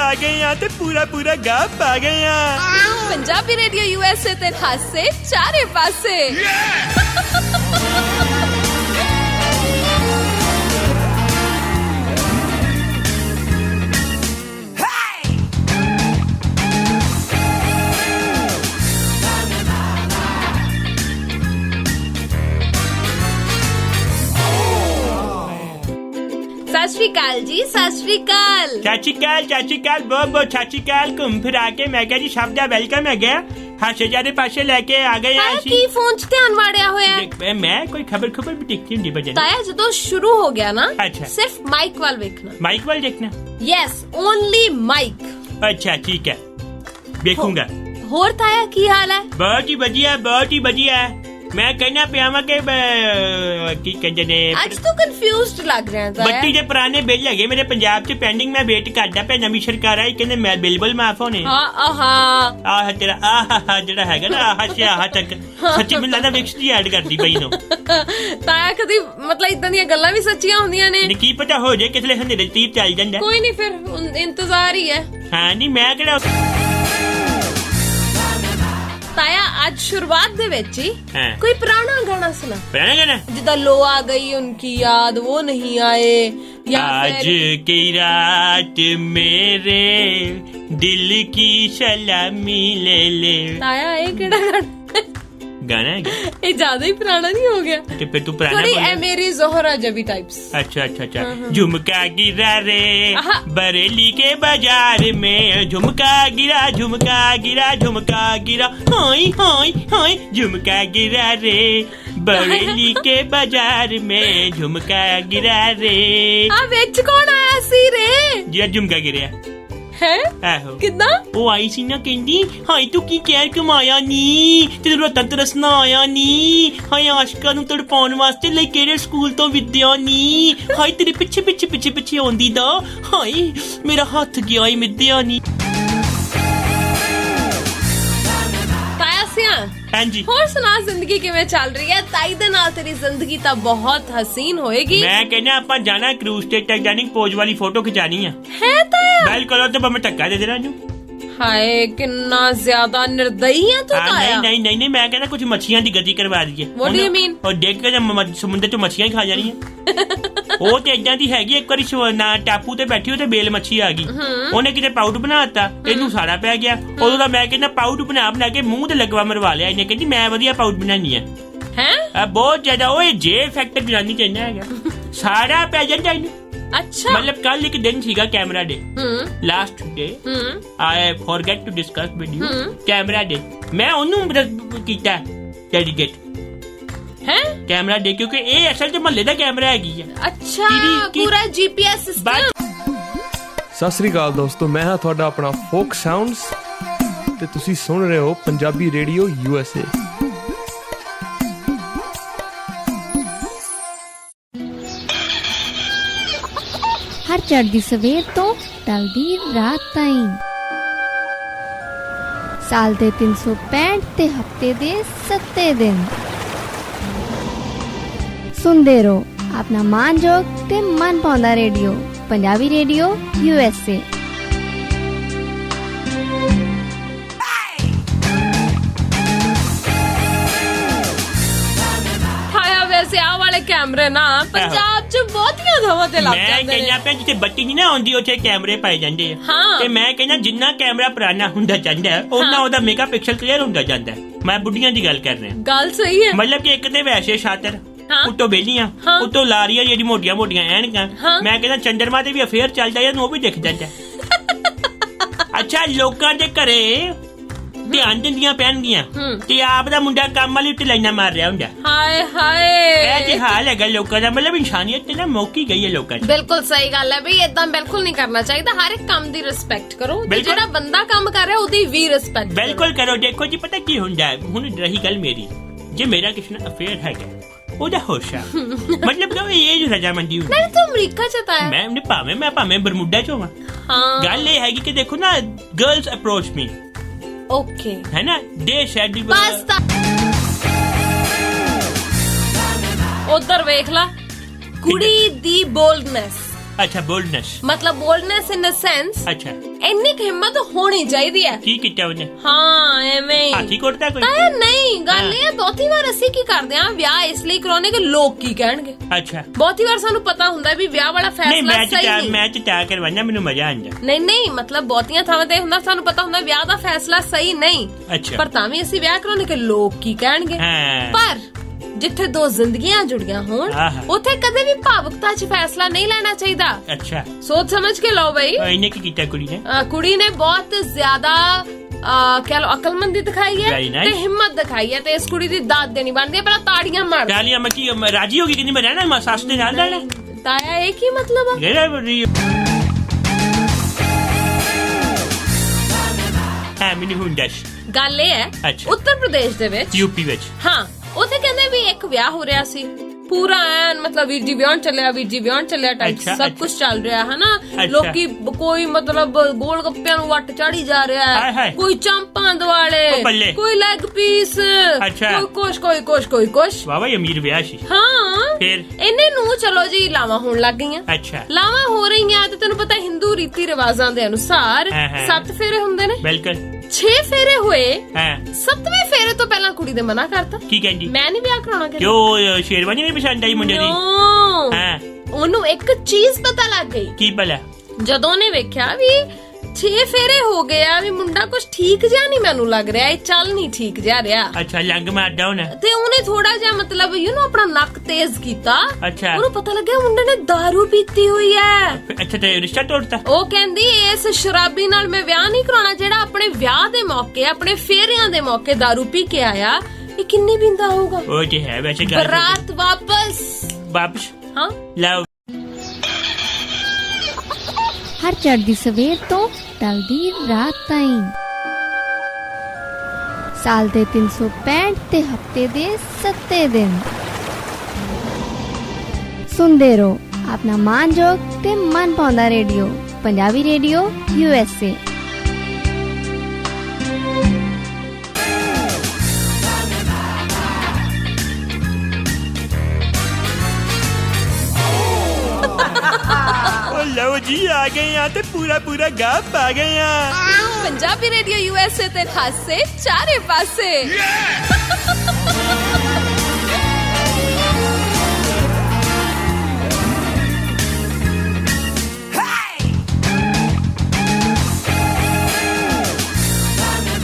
ਆ ਗਏ ਆ ਤੇ ਪੂਰਾ ਪੂਰਾ ਗਾ ਪਾ ਗਏ ਆ। ਪੰਜਾਬੀ ਰੇਡੀਓ USA ਤੇ ਹਾਸੇ ਚਾਰੇ ਪਾਸੇ। सत श्री अकाल जी, सत श्री अकाल। चाची काल बहुत बहुत चाची काल। घूम फिर आके मैं क्या जी सब दा वेलकम है गया। हासे जारे पासे लेके आ गए हैं की फोन च ध्यान वाड़िया होया है। मैं कोई खबर भी देखती हुंदी बजन। ताया जदों शुरू हो गया ना, अच्छा सिर्फ माइक वाल देखना। माइक वाल देखना? Yes, only mic. अच्छा ठीक है, देखूंगा। होर ताया की हाल है? बहुत ही बढ़िया। मैं कहना पिया कि की कहते ने आज तो कंफ्यूज्ड लग रहा है। ਬੱਤੀ ਦੇ ਪੁਰਾਣੇ ਬਿੱਲ ਹੈਗੇ ਮੇਰੇ ਪੰਜਾਬ 'ਚ ਪੈਂਡਿੰਗ। ਮੈਂ ਵੇਟ ਕਰਦਾ ਪਿਆ ਨਵੀਂ ਸਰਕਾਰ ਆਈ ਕਹਿੰਦੇ ਮੈਂ ਬਿੱਲ ਮਾਫ ਹੋਣੇ। ਆਹ ਤੇਰਾ ਆਹ ਜਿਹੜਾ ਹੈਗਾ ਨਾ ਆਹ ਤੱਕ ਸੱਚੀ ਮੈਨੂੰ ਲੱਗਦਾ ਵਿਕਸ ਦੀ ਐਡ ਕਰਦੀ ਪਈ ਨੂੰ। ਤਾਇਆ ਕਦੀ ਮਤਲਬ ਇਦਾਂ ਦੀਆਂ ਗੱਲਾਂ ਵੀ ਸੱਚੀਆਂ ਹੁੰਦੀਆਂ ਨੇ। ਕੀ ਪਤਾ ਹੋ ਜੇ ਕਿਸਲੇ ਹਨੇਰੇ ਤੀਰ ਚੱਲ ਜਾਂਦਾ। ਕੋਈ ਨਹੀਂ, ਫਿਰ ਇੰਤਜ਼ਾਰ ਹੀ ਹੈ। ਹਾਂ ਨਹੀਂ ਮੈਂ ਕਿਹੜਾ ताया आज शुरुआत दे विच ही कोई पुराना गाना सुना। पुराना गाना जिदा लो आ गई उनकी याद वो नहीं आए, या आज की रात मेरे दिल की सलामी ले ले। ताया ये केड़ा गाना है ये ज्यादा ही पुराना नहीं हो गया? तो फिर तू पुराना बोल। ए मेरी जोहरा जबी टाइप्स। अच्छा झुमका गिरा रे बरेली के बाजार में, झुमका गिरा हाय झुमका गिरा रे बरेली के बाजार में, झुमका गिरा रे। विच कौन आया सी रे? जी झुमका गिरिया है आहो कितना वो आई सी ना कहंदी हाय तू की कहर कमाया नी ते रोता तरसना आया नी, हाय आशिका नू तड़पाउण वास्ते ले केड़े स्कूल तो विद्या नी, हाय तेरे पिछे आउंदी दा, हाय मेरा हाथ गया ही मिद्या नी। हाँ जी होर सुना, जिंदगी किवें चल रही है? ताई दे नाल तेरी जिंदगी तां बहुत हसीन होएगी। मैं कहना आपां जाना क्रूज ते टाइटैनिक पोज वाली फोटो खिचानी है ताया? बैल करो तो मैं धक्का दे देना नू। हाय कितना ज्यादा निर्दयी है तू ताया। नहीं मैं कहना कुछ मछलियां दी गति करवा दी है। What do you mean? और देख के समुद्र चो मछलियां खा जानी है। ਉਹ ਤੇ ਇਦਾਂ ਦੀ ਹੈਗੀ, ਇੱਕ ਵਾਰੀ ਨਾ ਟਾਪੂ ਤੇ ਬੈਠੀ ਤੇ ਬੇਲ ਮੱਛੀ ਆ ਗਈ, ਉਹਨੇ ਕਿਤੇ ਪਾਊਡ ਬਣਾਤਾ, ਇਹਨੂੰ ਸਾੜਾ ਪੈ ਗਿਆ। ਉਦੋਂ ਦਾ ਮੈਂ ਕਹਿੰਦਾ ਪਾਊਡ ਬਣਾ ਕੇ ਮੂੰਹ ਤੇ ਲਗਵਾ ਮਰਵਾ ਲਿਆ ਇਹਨੇ। ਕਹਿੰਦੀ ਮੈਂ ਵਧੀਆ ਪਾਊਡ ਬਣਾਨੀ ਆ। ਹੈ ਬਹੁਤ ਜ਼ਿਆਦਾ ਓਏ ਜੇ ਫੈਕਟਰ ਜਨਾਨੀ ਕਹਿੰਦਾ ਹੈਗਾ ਸਾੜਾ ਪੈ ਜਾਂਦਾ ਇਹਨੂੰ। अच्छा मतलब कल एक दिन सीगा camera day, last day I forget to discuss with you camera day. मैं ओनू कीता डेडिकेट है कैमरा डे क्योंकि ये असल च महल्ले दा कैमरा हैगी है। अच्छा पूरा GPS सिस्टम। सत श्री अकाल दोस्तों, मैं हां तुहाडा अपना फोक साउंड्स ते तुसी सुन रहे हो पंजाबी रेडियो USA। हर चढ़दी सवेर तो टलदी रात ताईं, साल दे 365 ते हफ्ते दे 7 दिन सुनदे रहो अपना मान जोग ते मन पाउंदा रेडियो, पंजाबी रेडियो USA। कैमरे ना पंजाब च बहुतियां थावां ते लग जांदे ने। मैं कहना पे जिथे बत्ती नहीं ना आउंदी उत्थे कैमरे पाए जांदे आ। हाँ। ते मैं कहना जिन्ना कैमरा पुराना हुंदा जांदा है उन्ना ओदा मेगापिक्सल क्लियर हुंदा जांदा है। मैं बुढ़ियां दी गल कर रहा हां। गल सही है। मतलब कि एक ते वैसे शातिर उतो बेलियां उतो लारियां जेडी मोटियां ऐनकां। मैं कहना चंद्रमा ते भी अफेयर चलदा है, वो भी दिख जांदा। अच्छा लोकां दे घरे ध्यान दिंदियां पैणगियां ते आप दा मुंडा काम वाली उत्ते लाइनां मार रहा हुंदा। हाय हाय ਇਹ ਤੇ ਹਾਲ ਹੈਗਾ ਲੋਕਾਂ ਦਾ। मतलब इंसानियत ਤੇ ਨਾ ਮੌਕੀ ਗਈ ਹੈ ਲੋਕਾਂ 'ਚ। ਬਿਲਕੁਲ ਸਹੀ ਗੱਲ ਹੈ ਬਈ, ਇਦਾਂ ਬਿਲਕੁਲ ਨਹੀਂ ਕਰਨਾ ਚਾਹੀਦਾ। ਹਰ ਇੱਕ ਕੰਮ ਦੀ ਰਿਸਪੈਕਟ ਕਰੋ, ਜਿਹੜਾ ਬੰਦਾ ਕੰਮ ਕਰ ਰਿਹਾ ਉਹਦੀ ਵੀ ਰਿਸਪੈਕਟ ਬਿਲਕੁਲ ਕਰੋ। ਦੇਖੋ ਜੀ ਪਤਾ ਕੀ ਹੁੰਦਾ ਹੈ, ਹੁਣ ਰਹੀ ਗੱਲ ਮੇਰੀ, ਜੇ ਮੇਰਾ ਕਿਸੇ ਨਾਲ ਅਫੇਅਰ ਹੈਗਾ ਉਹਦਾ ਹੋਸ਼ਾ मतलब ਕਿ ਇਹ ਜੋ ਰਜਾਮੰਦੀ ਹੁੰਦੀ। ਨਹੀਂ ਤੂੰ ਅਮਰੀਕਾ ਚ ਤਾਂ ਹੈ। ਮੈਂ ਭਾਵੇਂ ਬਰਮੁਡਾ ਚ ਹੋਵਾਂ। ਹਾਂ ਗੱਲ ਇਹ ਹੈਗੀ ਕਿ ਦੇਖੋ ਨਾ ਗਰਲਸ ਅਪਰੋਚ ਮੀ ओके है ना, दे सेड उधर वेख ला कुड़ी दी बोल्डनेस ਅੱਛਾ ਬੋਲਡਨੈਸ ਮਤਲਬ ਬੋਲਡਨੈਸ ਇਨ ਦ ਸੈਂਸ ਅੱਛਾ ਇੰਨੀ ਕੁ ਹਿੰਮਤ ਹੋਣੀ ਚਾਹੀਦੀ ਹੈ। ਕੀ ਕੀਤਾ ਉਹਨੇ ਹਾਂ ਐਵੇਂ ਹੀ। ਹਾਥੀ ਕੁੱਟਦਾ ਕੋਈ ਤਾਇਆ ਨਹੀਂ ਗੱਲ ਇਹ ਬਹੁਤੀ ਵਾਰ ਅਸੀਂ ਕੀ ਕਰਦੇ ਆ ਵਿਆਹ ਇਸ ਲਈ ਕਰਾਉਣੇ ਕਿ ਲੋਕ ਕੀ ਕਹਿਣਗੇ। ਅੱਛਾ ਬਹੁਤੀ ਵਾਰ ਸਾਨੂੰ ਪਤਾ ਹੁੰਦਾ ਵੀ ਵਿਆਹ ਵਾਲਾ ਨਹੀਂ ਫੈਸਲਾ ਸਹੀ ਨਹੀਂ। ਮੈਂ ਤਾਂ ਕਰਵਾਉਣਾ ਮੈਨੂੰ ਮਜ਼ਾ ਆਉਂਦਾ। ਨਹੀਂ ਮਤਲਬ ਬਹੁਤੀਆਂ ਥਾਵਾਂ ਤੇ ਹੁੰਦਾ ਸਾਨੂੰ ਪਤਾ ਹੁੰਦਾ ਵਿਆਹ ਦਾ ਫੈਸਲਾ ਸਹੀ ਨਹੀਂ ਅੱਛਾ ਪਰ ਤਾਂ ਵੀ ਅਸੀਂ ਵਿਆਹ ਕਰਾਉਣੇ ਕਿ ਲੋਕ ਕੀ ਕਹਿਣਗੇ। ਹਾਂ ਪਰ ਜਿੱਥੇ ਦੋ ਜ਼ਿੰਦਗੀਆਂ ਜੁੜੀਆਂ ਹੋਣ ਆਹਾ। ਉੱਥੇ ਕਦੇ ਵੀ ਭਾਵੁਕਤਾ 'ਚ ਫੈਸਲਾ ਨਹੀਂ ਲੈਣਾ ਚਾਹੀਦਾ। ਅੱਛਾ ਸੋਚ ਸਮਝ ਕੇ ਲਓ ਬਈ। ਇਹਨੇ ਕੀ ਕੀਤਾ ਕੁੜੀ ਨੇ? ਕੁੜੀ ਨੇ ਬਹੁਤ ਜ਼ਿਆਦਾ ਕਹਿ ਲਓ ਅਕਲਮੰਦੀ ਦਿਖਾਈ ਹੈ Very nice. ਤੇ ਹਿੰਮਤ ਦਿਖਾਈ ਹੈ ਤੇ ਇਸ ਕੁੜੀ ਦੀ ਦਾਤ ਦੇਣੀ ਬਣਦੀ ਹੈ। ਪਹਿਲਾਂ ਤਾੜੀਆਂ ਮਾਰ ਡਾਲੀਆਂ ਮੈਂ ਕੀ ਰਾਜੀ ਹੋ ਗਈ ਕਿ ਮੈਂ ਰਹਿਣਾ ਮੈਂ ਸੱਸ ਦੇ ਨਾਲ ਰਹਿਣਾ ਤਾਇਆ ਇਹ ਕੀ ਮਤਲਬ ਆ? ਹਾਂ ਮੈਨੂੰ ਹੁਣ ਦੱਸ। ਗੱਲ ਇਹ ਹੈ ਅੱਛਾ। ਉੱਤਰ ਪ੍ਰਦੇਸ਼ ਦੇ ਵਿੱਚ ਯੂਪੀ ਵਿੱਚ ਹਾਂ ਉੱਥੇ ਕਹਿੰਦੇ ਵੀ ਇੱਕ ਵਿਆਹ ਹੋ ਰਿਹਾ ਸੀ ਪੂਰਾ ਐਨ ਮਤਲਬ ਵੀਰ ਜੀ ਵਿਆਹ ਚੱਲਿਆ ਟਾਈਪ ਅੱਛਾ, ਸਭ ਅੱਛਾ। ਕੁਝ ਚੱਲ ਰਿਹਾ ਹੈ ਨਾ। ਅੱਛਾ। ਲੋਕੀ ਕੋਈ ਮਤਲਬ ਗੋਲ ਗੱਪਿਆਂ ਨੂੰ ਵੱਟ ਚਾੜੀ ਜਾ ਰਿਹਾ ਹਾਏ, ਹਾਏ। ਹੈ ਕੋਈ ਚਾਂਪਾਂ ਦੁਆਲੇ ਉਹ ਬੱਲੇ। ਕੋਈ ਲੈਗ ਪੀਸ ਅੱਛਾ। ਕੋਈ ਕੁਛ ਵਾਵਾ ਅਮੀਰ ਵਿਆਹ ਸੀ ਹਾਂ ਫਿਰ? ਇਹਨੇ ਨੂੰ ਚਲੋ ਜੀ ਲਾਵਾਂ ਹੋਣ ਲੱਗ ਗਈਆਂ। ਅੱਛਾ ਲਾਵਾਂ ਹੋ ਰਹੀਆਂ ਤੇ ਤੈਨੂੰ ਪਤਾ ਹਿੰਦੂ ਰੀਤੀ ਰਿਵਾਜਾਂ ਦੇ ਅਨੁਸਾਰ ਹਾਂ, ਹਾਂ। 7 ਫੇਰੇ ਹੁੰਦੇ ਨੇ। ਬਿਲਕੁਲ 6 ਫੇਰੇ ਹੋਏ ਹਾਂ 7ਵੇਂ ਫੇਰੇ ਤੋਂ ਪਹਿਲਾਂ ਕੁੜੀ ਦੇ ਮਨਾ ਕਰਤਾ। ਕੀ ਕਹਿੰਦੀ? ਮੈਂ ਨਹੀਂ ਵਿਆਹ ਕਰਾਉਣਾ ਕਹਿੰਦੀ। ਕਿਉਂ ਸ਼ੇਰਵਾਨੀ ਨਹੀਂ ਪਸੰਦ ਆਈ ਮੁੰਡੇ ਦੀ? No। ਹਾਂ ਉਹਨੂੰ ਇੱਕ ਚੀਜ਼ ਪਤਾ ਲੱਗ ਗਈ ਕੀ ਭਲਾ? ਜਦੋਂ ਉਹਨੇ ਵੇਖਿਆ ਵੀ 6 ਫੇਰੇ ਹੋ ਗਏ ਆ ਵੀ ਮੁੰਡਾ ਕੁਝ ਠੀਕ ਜਿਹਾ ਨਹੀਂ ਮੈਨੂੰ ਲੱਗ ਰਿਹਾ ਇਹ ਚੱਲ ਨਹੀਂ ਠੀਕ ਜਿਹਾ ਰਿਹਾ ਅੱਛਾ ਲੰਗ ਮਾਰਦਾ ਹੋਣਾ। ਤੇ ਉਹਨੇ ਥੋੜਾ ਜਿਹਾ ਮਤਲਬ ਆਪਣਾ ਨੱਕ ਤੇਜ਼ ਕੀਤਾ। ਅੱਛਾ ਉਹਨੂੰ ਪਤਾ ਲੱਗਿਆ ਮੁੰਡੇ ਨੇ दारू ਪੀਤੀ ਹੋਈ ਹੈ। ਅੱਛਾ ਤੇ ਰਿਸ਼ਤਾ ਤੋੜਤਾ? ਉਹ ਕਹਿੰਦੀ ਇਸ ਸ਼ਰਾਬੀ ਨਾਲ ਮੈਂ ਵਿਆਹ ਨਹੀਂ ਕਰਾਉਣਾ ਜਿਹੜਾ ਆਪਣੇ ਵਿਆਹ ਦੇ ਮੌਕੇ ਆਪਣੇ ਫੇਰਿਆਂ ਦੇ ਮੌਕੇ दारू ਪੀ ਕੇ ਆਇਆ। ਇਹ ਕਿੰਨੀ ਪੀਂਦਾ ਹੋਊਗਾ? ਉਹ ਤੇ ਹੈ ਵੈਸੇ ਗੱਲ ਬਰਾਤ ਵਾਪਸ ਹਾਂ ਲਾਓ। ਹਰ ਚੜ੍ਹਦੀ ਸਵੇਰ ਤੋਂ ਢਲਦੀ ਰਾਤ ਤਾਈਂ ਸਾਲ ਦੇ 365 ਤੇ ਹਫਤੇ ਦੇ 7 ਦਿਨ ਸੁਣਦੇ ਰਹੋ ਆਪਣਾ ਮਾਨਯੋਗ ਤੇ ਮਨ ਪਾਉਂਦਾ ਰੇਡੀਓ ਪੰਜਾਬੀ ਰੇਡੀਓ USA। ਲਓ ਜੀ ਆ ਗਏ ਆ ਤੇ ਪੂਰਾ ਗਾ ਪਾ ਗਏ ਆ। ਪੰਜਾਬੀ ਰੇਡੀਓ USA ਤੇ ਖਾਸੇ ਚਾਰੇ ਪਾਸੇ।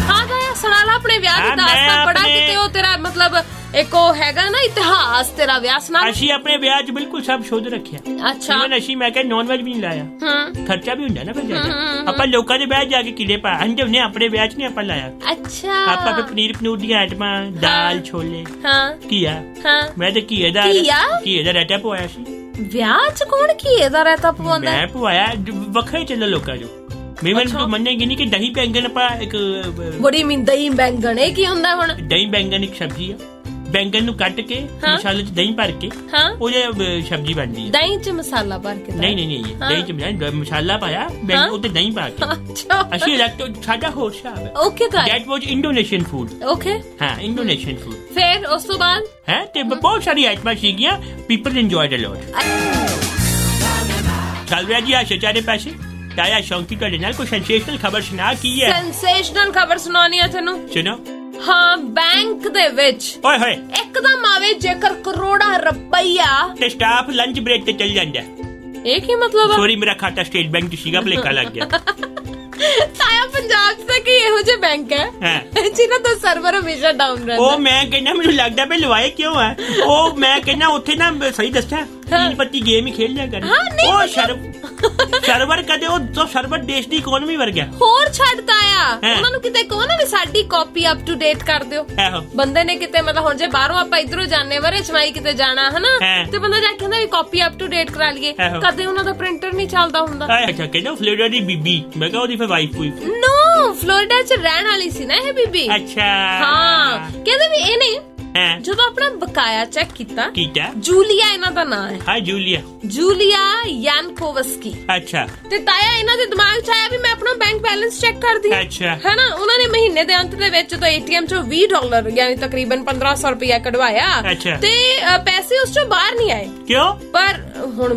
ਹਾਂ ਗਾਇਆ ਸੁਣਾ ਲਾ ਆਪਣੇ ਵਿਆਹ ਦੀ ਦਾਸਤਾਨ ਬੜਾ ਕਿਤੇ ਉਹ ਤੇਰਾ ਮਤਲਬ ਇੱਕ ਉਹ ਹੈਗਾ ਨਾ ਇਤਿਹਾਸ ਤੇਰਾ ਵਿਆਹ ਸੁਣਾ। ਅਸੀਂ ਆਪਣੇ ਵਿਆਹ 'ਚ ਬਿਲਕੁਲ ਸਭ ਸ਼ੁੱਧ ਰੱਖਿਆ। ਅੱਛਾ ਅਸੀਂ ਮੈਂ ਕਿਹਾ ਨੌਨ ਵੈਜ ਵੀ ਨਹੀਂ ਲਾਇਆ। ਹਾਂ ਖਰਚਾ ਵੀ ਹੁੰਦਾ ਨਾ ਫਿਰ ਜ਼ਿਆਦਾ। ਆਪਾਂ ਲੋਕਾਂ ਦੇ ਵਿਆਹ ਜਾ ਕੇ ਕੀੜੇ ਪਾ ਅੰਡੇ ਆਪਣੇ ਵਿਆਹ 'ਚ ਨਹੀਂ ਆਪਾਂ ਲਾਇਆ। ਅੱਛਾ ਆਪਾਂ ਫਿਰ ਪਨੀਰ ਦੀਆਂ ਆਈਟਮਾਂ ਦਾਲ ਛੋਲੇ ਹਾਂ ਘੀਆ। ਹਾਂ ਮੈਂ ਤਾਂ ਘੀਏ ਦਾ ਰਾਇਤਾ ਪਵਾਇਆ ਸੀ। ਵਿਆਹ 'ਚ ਕੌਣ ਘੀਏ ਦਾ ਰਾਇਤਾ ਪਵਾਉਂਦਾ? ਮੈਂ ਪਵਾਇਆ ਵੱਖਰੇ ਚੱਲੋ ਲੋਕਾਂ ਜੋ ਮੈਨੂੰ ਤੂੰ ਮੰਨੇਗੀ ਨਹੀਂ ਕਿ ਦਹੀਂ ਬੈਂਗਣ ਆਪਾਂ ਇੱਕ ਬੜੀ ਦਹੀਂ ਬੈਂਗਣ ਇਹ ਕੀ ਹੁੰਦਾ ਹੁਣ? ਦਹੀਂ ਬੈਂਗਣ ਇੱਕ ਸਬਜ਼ੀ ਆ। ਬੈਂਗਣ ਨੂੰ ਕੱਟ ਕੇ ਮਸਾਲੇ 'ਚ ਦਹੀਂ ਭਰ ਕੇ ਹਾਂ ਉਹਦੇ ਸਬਜ਼ੀ ਬਣਦੀ ਹੈ। ਦਹੀਂ 'ਚ ਮਸਾਲਾ ਭਰ ਕੇ? ਨਹੀਂ ਦਹੀਂ 'ਚ ਮਸਾਲਾ ਪਾਇਆ ਬੈਂਗਣ ਉੱਤੇ ਦਹੀਂ ਪਾ ਕੇ। ਅੱਛਾ ਅਸੀਂ ਸਾਡਾ ਹੋਰ ਹਿਸਾਬ ਹੈ। ਓਕੇ ਤਾਂ that was Indonesian food. Okay ਹਾਂ ਇੰਡੋਨੇਸ਼ੀਅਨ ਫੂਡ। ਫਿਰ ਉਸ ਤੋਂ ਬਾਅਦ ਹੈ ਤੇ ਬਹੁਤ ਸਾਰੀ ਆਈਟਮਾਂ ਸੀਗੀਆਂ। ਪੀਪਲ ਇੰਜੋਇਡ ਅ ਲੋਟ। ਚੱਲ ਰਿਹਾ ਜੀ ਆ ਚਾਰੇ ਪੈਸੇ ਤਾਇਆ ਸ਼ੌਂਕੀ ਤੁਹਾਡੇ ਨਾਲ ਕੋਈ ਸੈਂਸੇਸ਼ਨਲ ਖਬਰ ਸੁਣਾ ਕੀ ਹੈ? ਸੈਂਸੇਸ਼ਨਲ ਖਬਰ ਸੁਣਾਉਣੀ ਹੈ ਤੈਨੂੰ। ਸੁਣੋ। ਹਾਂ ਬੈਂਕ ਦੇ ਵਿੱਚ ਓਏ ਹੋਏ ਇੱਕਦਮ ਆਵੇ ਜੇਕਰ ਕਰੋੜਾ ਰੁਪਈਆ ਤੇ ਸਟਾਫ ਲੰਚ ਬ੍ਰੇਕ ਤੇ ਚੱਲ ਜਾਂਦਾ। ਇਹ ਕੀ ਮਤਲਬ ਹੈ? ਸੋਰੀ ਮੇਰਾ ਖਾਤਾ ਸਟੇਟ ਬੈਂਕ 'ਚ ਸੀਗਾ ਭਲੇਖਾ ਲੱਗ ਗਿਆ। ਤਾਇਆ ਪੰਜਾਬ 'ਚ ਤਾਂ ਕੀ ਇਹੋ ਜਿਹੇ ਬੈਂਕ ਹੈ ਜਿਹਨਾਂ ਦਾ ਸਰਵਰ ਹਮੇਸ਼ਾ ਡਾਊਨ ਰਹਿੰਦਾ? ਉਹ ਮੈਂ ਕਹਿੰਦਾ ਮੈਨੂੰ ਲੱਗਦਾ ਵੀ ਲਵਾਏ ਕਿਉਂ ਆ। ਉਹ ਮੈਂ ਕਹਿੰਦਾ ਉੱਥੇ ਨਾ ਸਹੀ ਦੱਸਿਆ 3 ਪੱਤੀ ਗੇਮ ਹੀ ਖੇਡ ਲਿਆ ਕਰ। ਉਹ ਸਰਵਰ ਕਦੇ ਉਹ ਸਰਵਰ ਦੇਸ਼ ਦੀ ਇਕਨੋਮੀ ਵਰਗਾ ਹੋਰ ਛੱਡਦਾ ਆ। ਉਹਨਾਂ ਨੂੰ ਕਿਤੇ ਕਹੋ ਨਾ ਵੀ ਸਾਡੀ ਕਾਪੀ ਅਪ ਟੂ ਡੇਟ ਕਰ ਦਿਓ। ਬੰਦੇ ਨੇ ਕਿਤੇ ਮਤਲਬ ਹੁਣ ਜੇ ਬਾਹਰੋਂ ਆਪਾਂ ਇਧਰੋਂ ਜਾਣੇ ਵਰੇ ਚਮਾਈ ਕਿਤੇ ਜਾਣਾ ਹਨਾ ਤੇ ਬੰਦਾ ਜਾ ਕੇ ਕਹਿੰਦਾ ਵੀ ਕਾਪੀ ਅਪ ਟੂ ਡੇਟ ਕਰਾ ਲਈਏ। ਕਦੇ ਉਹਨਾਂ ਦਾ ਪ੍ਰਿੰਟਰ ਨਹੀਂ ਚੱਲਦਾ ਹੁੰਦਾ। ਅੱਛਾ ਕਹਿੰਦਾ ਫਲੋਰੀਡਾ ਦੀ ਬੀਬੀ ਮੈਂ ਕਿਹਾ ਉਹਦੀ ਫਿਰ ਵਾਈਫ ਹੋਈ। ਨੋ ਫਲੋਰੀਡਾ 'ਚ ਰਹਿਣ ਵਾਲੀ ਸੀ ਨਾ ਇਹ ਬੀਬੀ। ਅੱਛਾ ਹਾਂ ਕਹਿੰਦੇ ਵੀ ਇਹ ਨਹੀਂ ਹੈ ਜਦੋਂ ਆਪਣਾ ਬਕਾਇਆ ਚੈੱਕ ਕੀਤਾ ਜੂਲੀਆ ਇਹਨਾਂ ਦਾ ਨਾਮ ਹੈ। ਹਾਂ ਜੂਲੀਆ ਯਾਨਕੋਵਸਕੀ। ਅੱਛਾ ਤੇ ਤਾਇਆ ਇਹਨਾਂ ਦੇ ਦਿਮਾਗ 'ਚ ਆਇਆ ਵੀ ਮੈਂ ਆਪਣਾ ਬੈਂਕ ਬੈਲੈਂਸ ਚੈੱਕ ਕਰਦੀ ਹਾਂ। ਅੱਛਾ ਹੈਨਾ ਉਹਨਾਂ ਨੇ ਮਹੀਨੇ ਦੇ ਅੰਤ ਦੇ ਵਿੱਚ ਤੋਂ ATM 'ਚੋਂ $20 ਯਾਨੀ ਤਕਰੀਬਨ 1500 ਰੁਪਇਆ ਕਢਵਾਇਆ ਤੇ ਪੈਸੇ ਉਸ 'ਚੋਂ ਬਾਹਰ ਨਹੀਂ ਆਏ। ਕਿਉਂ? ਪਰ ਹੁਣ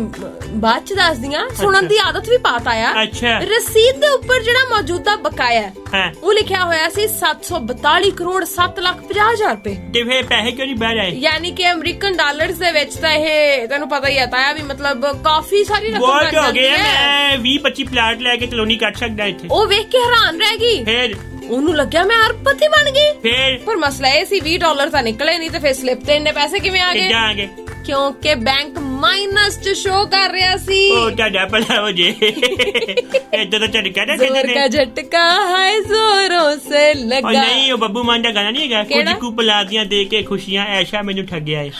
ਬਾਅਦ ਚ ਦੱਸਦੀਆਂ, ਸੁਣਨ ਦੀ ਆਦਤ ਵੀ ਪਾਤਾ ਆ। ਅੱਛਾ। ਰਸੀਦ ਦੇ ਉੱਪਰ ਜਿਹੜਾ ਮੌਜੂਦਾ ਬਕਾਇਆ ਹਾਂ, ਉਹ ਲਿਖਿਆ ਹੋਇਆ ਸੀ 742 ਕਰੋੜ 7,50,000 ਰੁਪਏ। ਤੇ ਫਿਰ ਪੈਸੇ ਕਿਉਂ ਨਹੀਂ ਬਾਹਰ ਆਏ? ਯਾਨੀ ਕਿ ਅਮਰੀਕਨ ਡਾਲਰਸ ਦੇ ਵਿੱਚ ਤਾਂ ਇਹ ਤੈਨੂੰ ਪਤਾ ਹੀ ਆ ਤਾਇਆ ਵੀ ਮਤਲਬ ਕਾਫੀ ਸਾਰੀ ਰਕਮ ਬਹੁਤ ਬਣ ਹੋ ਜਾਂਦੀ ਗਿਆ। ਹੈ। ਮੈਂ 20-25 ਪਲਾਟ ਲੈ ਕੇ ਕਲੋਨੀ ਕੱਟ ਸਕਦਾ ਇੱਥੇ। ਉਹ ਵੇਖ ਕੇ ਹੈਰਾਨ ਰਹਿ ਗਈ, ਫਿਰ ਉਹਨੂੰ ਲੱਗਿਆ ਮੈਂ ਅਰਬਪਤੀ ਬਣ ਗਈ। ਫਿਰ ਪਰ ਮਸਲਾ ਇਹ ਸੀ $20 ਤਾਂ ਨਿਕਲੇ ਨਹੀਂ, ਤੇ ਫਿਰ ਸਲਿੱਪ ਤੇ ਇੰਨੇ ਪੈਸੇ ਕਿਵੇਂ ਆ ਗਏ? ਕਿੱਦਾਂ ਆ ਗਏ? ਕਿਉਂਕਿ ਬੈਂਕ ਮਾਈਨਸ ਚ ਸ਼ੋ ਕਰ ਰਿਹਾ ਸੀ। ਉਹ ਤੁਹਾਡਾ ਭਲਾ ਹੋ ਜੇ। ਏਦਾਂ ਤਾਂ ਝਟਕਾ ਨਾ जोर ਕਹਿੰਦੇ का ਨੇ। झटका है जोरों से ਉਹ लगा। ਨਹੀਂ, ਉਹ ਬੱਬੂ ਮਾਨ ਦਾ ਗਾਣਾ ਨਹੀਂ ਹੈਗਾ, ਕਿਹੜਾ? ਕੁਝ ਕੁ ਪਲਾਦੀਆਂ ਦੇ ਕੇ ਖੁਸ਼ੀਆਂ ਐਸ਼ਾ ਮੈਨੂੰ ਠੱਗਿਆ ਏ।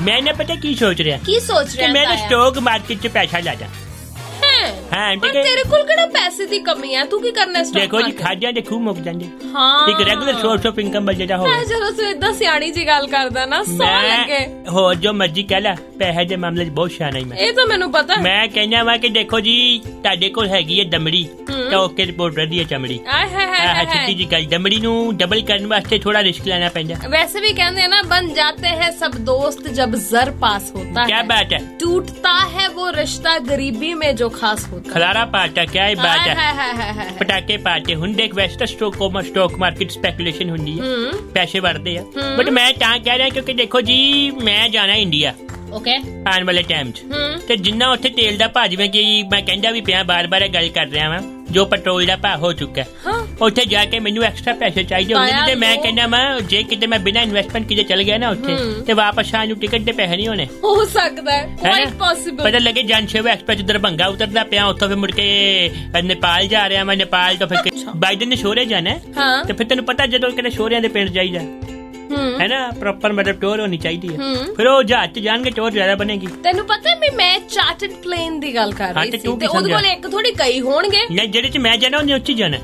ਮੈਂ ਨਾ ਪਤਾ ਕੀ ਸੋਚ ਰਿਹਾ ਕੀ ਸੋਚ ਕਿ ਰਿਹਾ ਮੈਂ ਨਾ ਤਾਇਆ? ਸਟਾਕ ਮਾਰਕੀਟ 'ਚ ਪੈਸਾ ਲਾ ਦਾਂ। ਹਾਂ, ਪਰ ਠੀਕ ਹੈ। ਤੇਰੇ ਕੋਲ ਕਿਹੜਾ ਪੈਸੇ ਦੀ ਕਮੀ ਹੈ? ਤੂੰ ਕੀ ਕਰਨਾ ਸਟਾਕ ਦੇਖੋ ਜੀ, ਮਾਰਕੀਟ? ਖਾਦਿਆਂ ਦੇ ਖੂਬ ਮੁੱਕ ਜਾਂਦੇ। ਹਾਂ, ਇੱਕ ਰੈਗੂਲਰ ਸੋਰਸ ਆਫ ਇਨਕਮ ਬਣ ਜਾਂਦਾ ਹੋਵੇ। ਮੈਂ ਜਦੋਂ ਤੂੰ ਏਦਾਂ ਸਿਆਣੀ ਜੀ ਗੱਲ ਕਰਦਾ ਨਾ, ਸੌ ਲੱਗੇ। ਮੈਂ ਹੋਰ ਜੋ ਮਰਜ਼ੀ ਕਹਿ ਲੈ, ਪੈਸੇ ਦੇ ਮਾਮਲੇ 'ਚ ਬਹੁਤ ਸਿਆਣਾ ਹੀ ਮੈਂ। ਇਹ ਤਾਂ ਮੈਨੂੰ ਪਤਾ ਹੈ। ਮੈਂ ਕਹਿੰਦਾ ਵਾ ਕਿ ਦੇਖੋ ਜੀ, ਤੁਹਾਡੇ ਕੋਲ ਹੈਗੀ ਹੈ ਦਮੜੀ, ਤਾਂ ਓਕੇ ਰਿਪੋਰਟਰ ਦੀ ਹੈ ਚਮੜੀ। ਆਏ ਹਾਏ ਹਾਏ ਆਹ ਹਾਏ ਸਿੱਧੀ ਜੀ ਗੱਲ, ਦਮੜੀ ਨੂੰ ਡਬਲ ਕਰਨ ਵਾਸਤੇ ਥੋੜਾ ਰਿਸਕ ਲੈਣਾ ਪੈਂਦਾ। वैसे भी कहते हैं ना, बन जाते हैं सब दोस्त जब जर पास होता क्या है। बात है? टूटता है वो रिश्ता गरीबी में जो खास होता है। ਖਲਾਰਾ ਪਾਟਾ ਕਿਆ ਹੀ ਬਾਤ ਹੈ। हाय हाय हाय हाय। ਪਟਾਕੇ ਪਾਟੇ ਹੁਣ ਦੇਖ, ਵੈਸੇ ਤਾਂ ਸਟਾਕ ਮਾਰਕੀਟ ਸਪੈਕੂਲੇਸ਼ਨ ਹੁੰਦੀ ਹੈ, ਪੈਸੇ ਵੜਦੇ ਆ, ਬਟ ਮੈਂ ਤਾਂ ਕਹਿ ਰਿਹਾ ਕਿਉਂਕਿ ਦੇਖੋ ਜੀ, ਮੈਂ ਜਾਣਾ ਇੰਡੀਆ ओके। ਆਉਣ ਵਾਲੇ ਟਾਈਮ 'ਚ, ਤੇ ਜਿੰਨਾ ਉੱਥੇ ਤੇਲ ਦਾ ਭਾਅ, ਜਿਵੇਂ ਕਿ ਮੈਂ ਕਹਿੰਦਾ ਵੀ ਪਿਆ, ਬਾਰ-ਬਾਰ ਗੱਲ ਕਰ ਰਿਹਾ ਵਾਂ, ਜੋ ਪੈਟਰੋਲ ਦਾ ਭਾਅ ਹੋ ਚੁੱਕਾ, ਉੱਥੇ ਜਾ ਕੇ ਮੈਨੂੰ ਐਕਸਟਰਾ ਪੈਸੇ ਚਾਹੀਦੇ ਹੁੰਦੇ ਨੇ। ਤੇ ਮੈਂ ਕਹਿੰਦਾ ਮੈਂ ਜੇ ਕਿਤੇ ਮੈਂ ਬਿਨਾਂ ਇਨਵੈਸਟਮੈਂਟ ਕਿਤੇ ਚਲ ਗਿਆ ਨਾ ਉੱਥੇ, ਤੇ ਵਾਪਸ ਆਉਣ ਨੂੰ ਟਿਕਟ ਦੇ ਪੈਸੇ ਨਹੀਂ ਹੋਣੇ। हो सकता है, quite possible। ਪਤਾ ਲੱਗੇ ਜਨਸੇਵਾ ਐਕਸਪ੍ਰੈਸ ਦਰਭੰਗਾ ਉਤਰਦਾ ਪਿਆ, ਉੱਥੋਂ ਫਿਰ ਮੁੜ ਕੇ ਨੇਪਾਲ ਜਾ ਰਿਹਾ ਮੈਂ, ਨੇਪਾਲ ਤੋਂ ਫਿਰ ਬਾਈਡਨ ਨੇ ਸ਼ੋਰੇ ਜਾਣਾ ਹੈ। ਹਾਂ। ਤੇ ਫਿਰ ਤੈਨੂੰ ਪਤਾ ਜਦੋਂ ਕਿਤੇ ਸ਼ੋਰਿਆਂ ਦੇ ਪਿੰਡ ਜਾਈਦਾ ਹੈ ਨਾ, ਪ੍ਰੋਪਰ ਮਤਲਬ ਟੋਰ ਹੋਣੀ ਚਾਹੀਦੀ ਹੈ। ਫਿਰ ਉਹ ਜਹਾਜ਼ 'ਚ ਜਾਣਗੇ, ਟੋਰ ਜ਼ਿਆਦਾ ਬਣੇਗੀ। ਤੈਨੂੰ ਪਤਾ ਵੀ ਮੈਂ ਚਾਰਟਰਡ ਪਲੇਨ ਦੀ ਗੱਲ ਕਰ ਹਾਂ, ਰਹੀ ਤੇ ਸੀ, ਤੂੰ ਤੇ ਕੀ ਉਹਦੇ ਕੋਲ ਇੱਕ ਥੋੜੀ ਕਈ ਹੋਣਗੇ। ਨਹੀਂ, ਜਿਹੜੇ 'ਚ ਮੈਂ ਜਾਣਾ ਉਹਨੇ ਉੱਚ ਹੀ ਜਾਣਾ,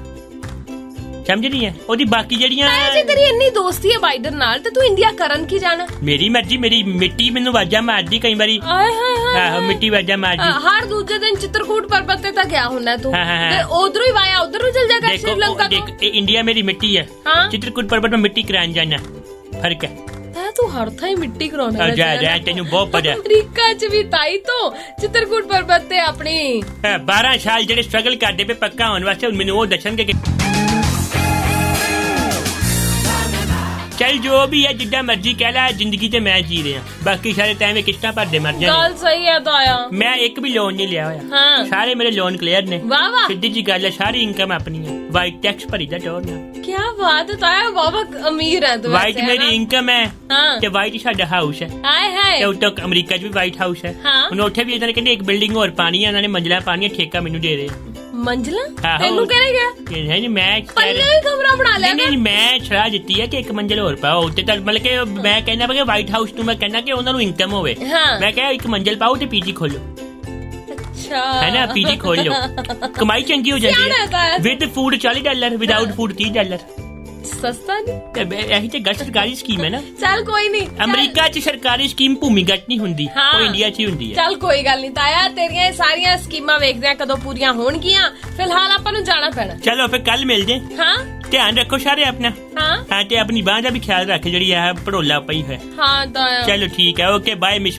ਸਮਝ ਨਹੀਂ ਹੈ ਉਹਦੀ। ਬਾਕੀ ਜਿਹੜੀਆਂ ਜੇ ਤੇਰੀ ਇੰਨੀ ਦੋਸਤੀ ਹੈ ਬਾਈਡਨ ਨਾਲ, ਤੇ ਤੂੰ ਇੰਡੀਆ ਕਰਨ ਕੀ ਜਾਣਾ? ਮੇਰੀ ਮਰਜ਼ੀ, ਮੇਰੀ ਮਿੱਟੀ ਮੈਨੂੰ ਵਾਜਾ ਮਾਰਦੀ ਕਈ ਵਾਰੀ। ਆਏ ਹਾਏ ਹਾਏ। ਆਹੋ, ਮਿੱਟੀ ਵਾਜਾ ਮਾਰਦੀ। ਹਰ ਦੂਜੇ ਦਿਨ ਚਿੱਤਰਕੂਟ ਪਰਬਤ ਤੇ ਤਾਂ ਗਿਆ ਹੁੰਦਾ ਤੂੰ, ਹਾਂ, ਹਾਂ, ਹਾਂ। ਤੇ ਉਧਰੋਂ ਹੀ ਵਾਇਆ ਉਧਰ ਨੂੰ ਚਲ ਜਾ ਕਰ ਦੇਖੋ ਸ਼੍ਰੀਲੰਕਾ ਦੇਖ, ਤੋਂ। ਇਹ ਇੰਡੀਆ ਮੇਰੀ ਮਿੱਟੀ ਹੈ, ਹਾਂ। ਚਿੱਤਰਕੂਟ ਪਰਬਤ में मिट्टी कराने जाना, फर्क है। ਤੂੰ ਹਰ ਥਾਂ ਹੀ ਮਿੱਟੀ ਕਰਾਉਣਾ ਜਾ ਤੈਨੂੰ ਬਹੁਤ ਪਤਾ। ਅਮਰੀਕਾ ਚ ਵੀ ਤਾਈ ਤੋਂ ਚਿੱਤਰਕੂਟ ਪਰਬਤ ਤੇ ਆਪਣੀ 12 ਸਾਲ ਜਿਹੜੇ ਸਟਰਗਲ ਕਰਦੇ ਪਏ ਪੱਕਾ ਹੋਣ ਵਾਸਤੇ, ਹੁਣ ਮੈਨੂੰ ਉਹ ਦੱਸਣਗੇ ਕਿ ਚੱਲ ਜੋ ਵੀ ਹੈ, ਜਿੱਦਾਂ ਮਰਜ਼ੀ ਕਹਿ ਲੈ, ਜ਼ਿੰਦਗੀ ਤੇ ਮੈਂ ਜੀ ਰਿਹਾ, ਬਾਕੀ ਸਾਰੇ ਟਾਈਮ ਕਿਸ਼ਤਾਂ ਭਰਦੇ ਮਰ ਜਾਣੇ। ਗੱਲ ਸਹੀ ਹੈ ਤਾਇਆ। ਮੈਂ ਇੱਕ ਵੀ ਲੋਨ ਨਹੀਂ ਲਿਆ ਹੋਇਆ, ਹਾਂ। ਸਾਰੇ ਮੇਰੇ ਲੋਨ ਕਲੀਅਰ ਨੇ। ਵਾਹ ਵਾਹ, ਸਿੱਧੀ ਜੀ ਗੱਲ ਹੈ, ਸਾਰੀ ਇਨਕਮ ਆਪਣੀ ਹੈ, ਵਾਈਟ ਟੈਕਸ ਭਰੀਦਾ ਟੋਰ ਨਾਲ। ਕੀ ਬਾਤ ਹੈ ਤਾਇਆ, ਬਾਬਾ ਅਮੀਰ ਹੈ ਤੂੰ। ਵਾਈਟ ਮੇਰੀ ਇਨਕਮ ਹੈ, ਹਾਂ। ਤੇ ਵਾਈਟ ਸਾਡਾ ਹਾਊਸ ਹੈ। ਹਾਏ ਹਾਏ। ਤੇ ਉੱਤੋਂ ਅਮਰੀਕਾ 'ਚ ਵੀ ਵਾਈਟ ਹਾਊਸ ਹੈ। ਹਾਂ। ਹੁਣ ਉੱਥੇ ਵੀ ਇਹਨਾਂ ਨੇ ਕਹਿੰਦੇ ਇੱਕ ਬਿਲਡਿੰਗ ਹੋਰ ਪਾਣੀ ਹੈ, ਉਹਨਾਂ ਨੇ ਮੰਜ਼ਲਾਂ ਪਾਣੀਆਂ, ਠੇਕਾ ਮੈਨੂੰ ਦੇ ਦੇ। ਮੰਜ਼ਲਾ ਆਹੋ। ਤੈਨੂੰ ਕਿਹਨੇ ਗਿਆ? ਨਹੀਂ, ਮੈਂ ਪੱਲੇ ਹੀ ਕਮਰਾ ਬਣਾ ਲਿਆ ਨਹੀਂ, ਮੈਂ ਸਲਾਹ ਦਿੱਤੀ ਹੈ ਕਿ ਇੱਕ ਮੰਜ਼ਲ ਹੋਰ ਪਾਓ ਉੱਤੇ, ਤਾਂ ਮਤਲਬ ਕਿ ਮੈਂ ਕਹਿੰਦਾ ਕਿ ਵਾਈਟ ਹਾਊਸ ਨੂੰ ਮੈਂ ਕਹਿੰਦਾ ਕਿ ਉਹਨਾਂ ਨੂੰ ਇਨਕਮ ਹੋਵੇ। ਹਾਂ। ਮੈਂ ਕਿਹਾ ਇੱਕ ਮੰਜ਼ਲ ਪਾਓ ਤੇ ਪੀਜੀ ਖੋਲੋ, ਅੱਛਾ ਹੈ ਨਾ, ਪੀਜੀ ਖੋਲ ਲਓ, ਕਮਾਈ ਚੰਗੀ ਹੋ ਜਾਂਦੀ ਸਿਆਣਾ ਤਾਂ ਹੈ। ਹੈ। With food $40, without food $30। ਸਸਤਾ ਨਹੀਂ? ਤੇ ਇਹੀ ਤੇ ਗੱਟ ਸਰਕਾਰੀ ਸਕੀਮ ਹੈ ਨਾ। ਚੱਲ ਕੋਈ ਨਹੀਂ। ਅਮਰੀਕਾ 'ਚ ਸਰਕਾਰੀ ਸਕੀਮ ਭੂਮੀਗਤ ਨਹੀਂ ਹੁੰਦੀ, ਹਾਂ। ਉਹ ਇੰਡੀਆ 'ਚ ਹੀ ਹੁੰਦੀ ਹੈ। ਚੱਲ ਕੋਈ ਗੱਲ ਨਹੀਂ ਤਾਇਆ, ਤੇਰੀਆਂ ਇਹ ਸਾਰੀਆਂ ਸਕੀਮਾਂ ਵੇਖਦੇ ਆ ਕਦੋਂ ਪੂਰੀਆਂ ਹੋਣਗੀਆਂ। ਫਿਲਹਾਲ ਆਪਾਂ ਨੂੰ ਜਾਣਾ ਪੈਣਾ। ਚਲੋ ਫਿਰ ਕੱਲ ਮਿਲਦੇ। ਹਾਂ ਧਿਆਨ ਰੱਖੋ ਸਾਰੇ ਆਪਣਾ। ਹਾਂ ਹਾਂ, ਤੇ ਆਪਣੀ ਬਾਂਹ ਦਾ ਵੀ ਖਿਆਲ ਰੱਖ ਜਿਹੜੀ ਆ ਭੜੋਲਾ ਪਈ ਹੈ। ਹਾਂ ਤਾਇਆ। ਚਲੋ ਠੀਕ ਹੈ, ਓਕੇ ਬਾਏ ਮਿਸ